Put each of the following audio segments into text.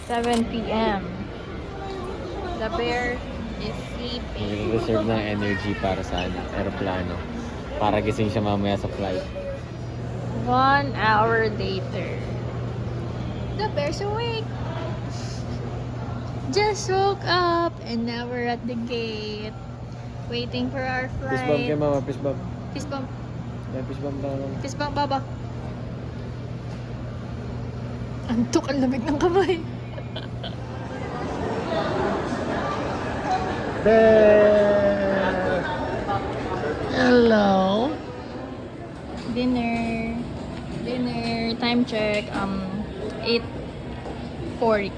7 p.m. The bear is sleeping. Nag-reserve ng energy para sa aeroplano. Para gising siya mamaya sa flight. 1 hour later. The bear's awake. Just woke up and now we're at the gate. Waiting for our Fist bump kay flight. mama, fist bump. Fist bump. Yeah, fist bump na lang. Fist bump, baba. Antok, ang lamig ng kamay. Bear! Hello! Dinner. Time check. 8:40.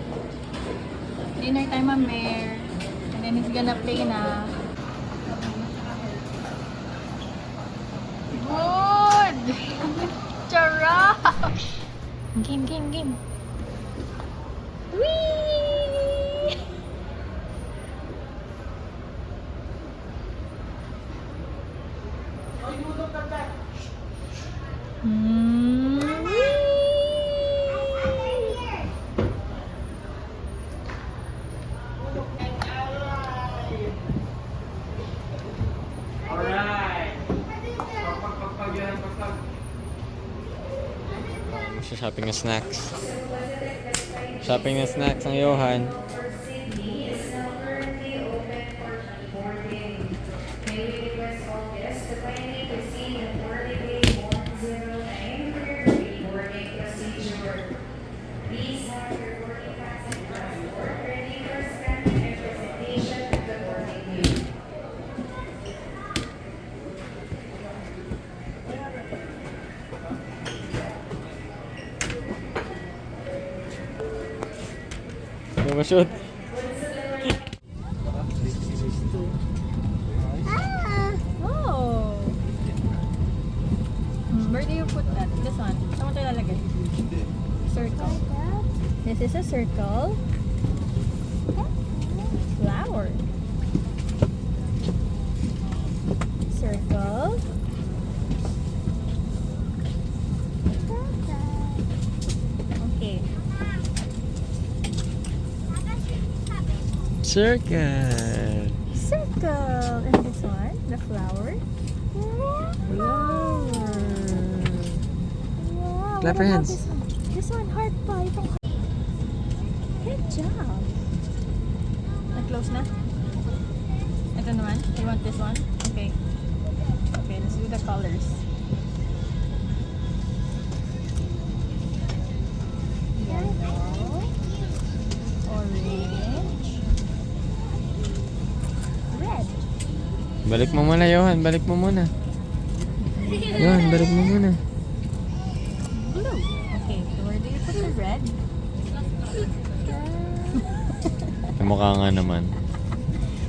Dinner time, Ma'am Bear. And then he's gonna play na. Good! Charot! Game. Whee! Shopping ng snacks. Shopping ng snacks ang Johan. Shoot. Oh! Where do you put that? This one. Saan mo ito ilalagay? Circle. This is a circle. Flower. Circle. Okay. Circle. Circle. And this one, the flower. Flower. Wow. Clap what your about hands. This one, this one heart pa. Itong heart. Good job. Nag-close na? Ito naman. You want this one? Okay. Okay, let's do the colors. Yellow. Orange. Red. Balik mo muna, Johan. Balik mo muna. Johan, balik mo muna. Blue. Okay, so where do you put the red? Kamukha nga naman.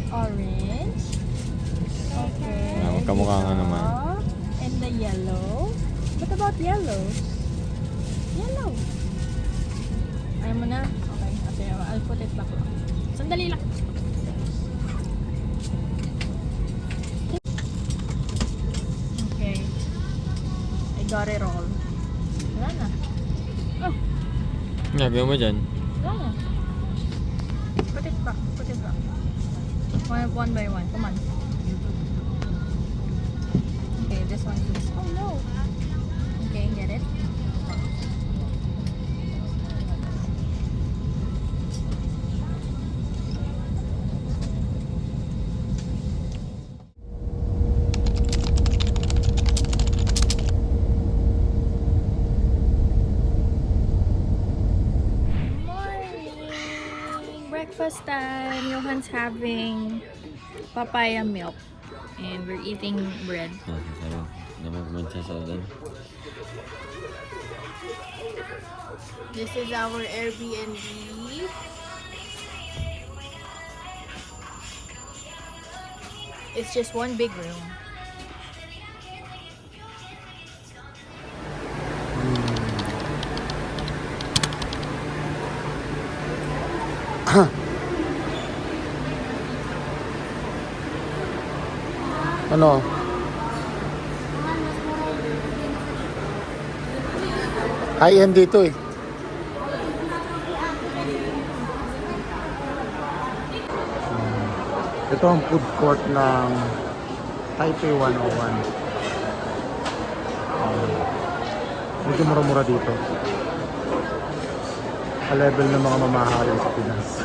Orange. Okay. Magkamukha nga naman. And the yellow. What about yellow? Yellow. Ayaw mo na? Okay. Okay, I'll put it back. Sandali lang. Okay. I got it all. Wala na. Oh, Gagawin mo dyan. wala na. Put it back. Put it back. One by one. Come on. Okay, this one please. Oh no. Okay, get it? Breakfast time. Johan's having papaya milk. And we're eating bread. This is our Airbnb. It's just one big room. Ano? High-end dito eh. Ito ang food court ng Taipei 101. Medyo mura-mura dito. Ka-level ng mga mamahalin sa Pinas.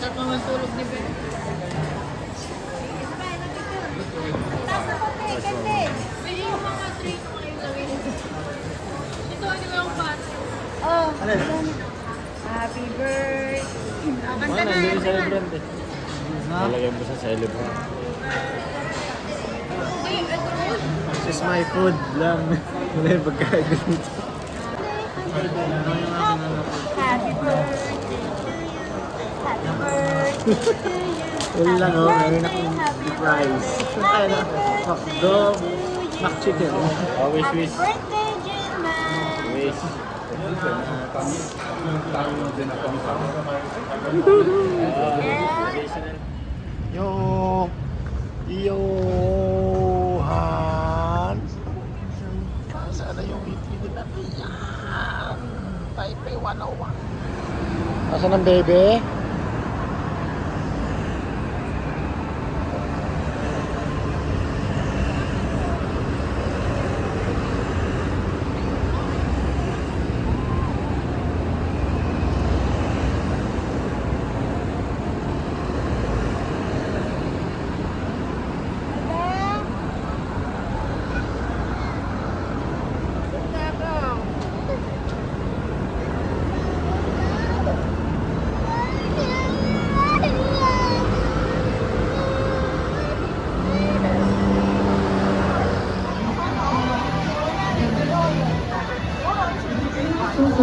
Sarap naman tulog ni Ben. Pwede yung mga treat mo yung gawin. Ito, ano yung pat? Oh, happy birthday. Kanta na, celebrant eh. Nalagay mo sa celebrant. This is my food lang. Wala yung pagkain dito. happy birthday to you. Happy birthday to you. Wala lang oh, meron Happy akong fries. Ay na, McDo, McChicken. Oh, wish, wish. birthday, Jilman. Wish. Yo, Johan. Sana yung bibili natin yan. Taipei 101. Asan ang bebe?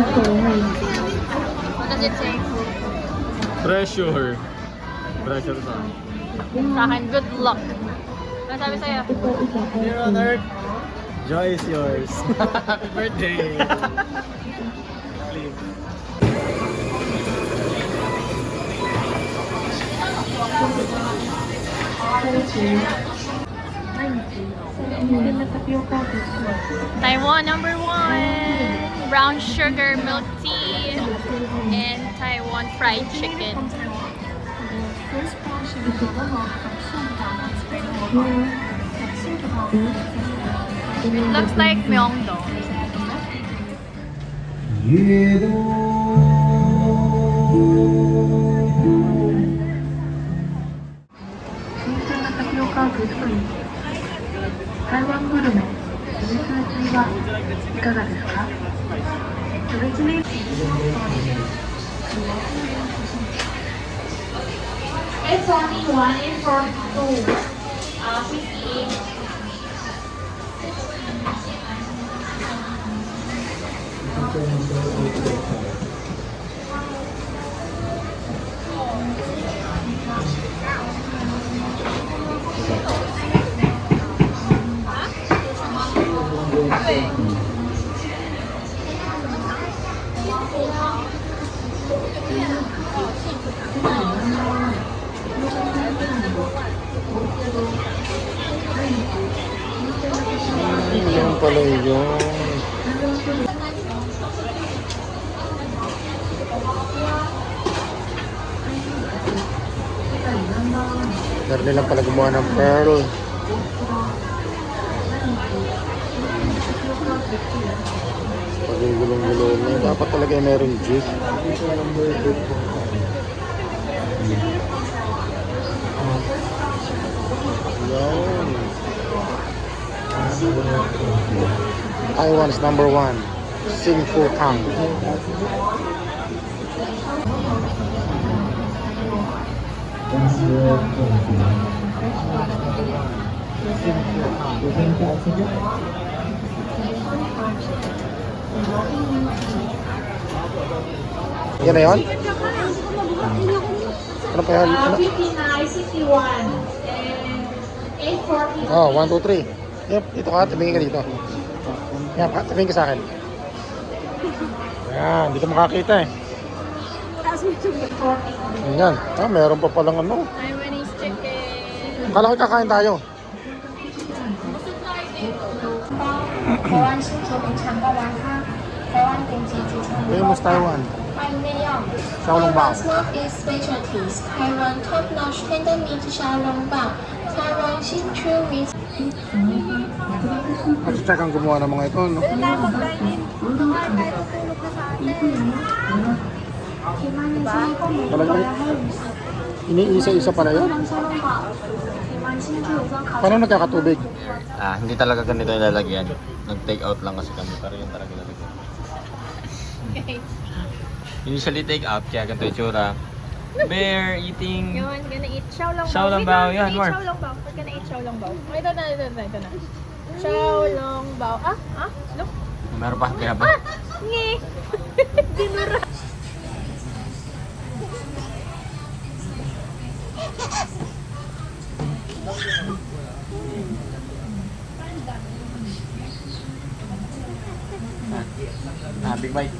What does it say? Pressure. Pressure saan? Sa akin, good luck. Ano sabi sa'yo? Dear on Earth, joy is yours. Happy birthday! Taiwan #1, brown sugar milk tea, and Taiwan fried chicken. It looks like myeongdong. It's only 1 in 42. 58. Yan pala yun. Meron lang pala gumawa ng pearl. Pagigulong-gulong na. Dapat talaga meron jig. Yan. Taiwan's #1, Sing Fu Tang. Yan na yun? Ano pa yan? Ano? 59, 61, and 840. Oh, 1, 2, 3. Yep, dito ka. Tumingin ka dito. Yan, tumingin ka sa akin. Yan, hindi ka makakita eh. Yan. Ah, meron pa palang ano. Taiwanese chicken. Akala ko kakain tayo. 台湾新甜品尝到完它，台湾顶级集成 Famous Taiwan. 欢迎内用。小笼包 Taiwan Smoke is specialties. Taiwan top-notch tender meat 小笼包。Taiwan 新出 meat. At check ang gumawa ng mga ito, no? Talagang iniisa-isa pala yun. Paano nagkakatubig? Hindi talaga ganito yung lalagyan. Nag-take out lang kasi kami, pero yun talaga lalagyan. Usually take out, kaya ganito yung tsura. Bear eating. Yun, gonna eat xiaolongbao. Xiaolongbao, We're yan, gonna more. eat xiaolongbao. We're gonna eat xiaolongbao. Oh, ito na. Xiaolongbao. Look. Meron pa, kaya ba? Nge. Dinura. Big bite.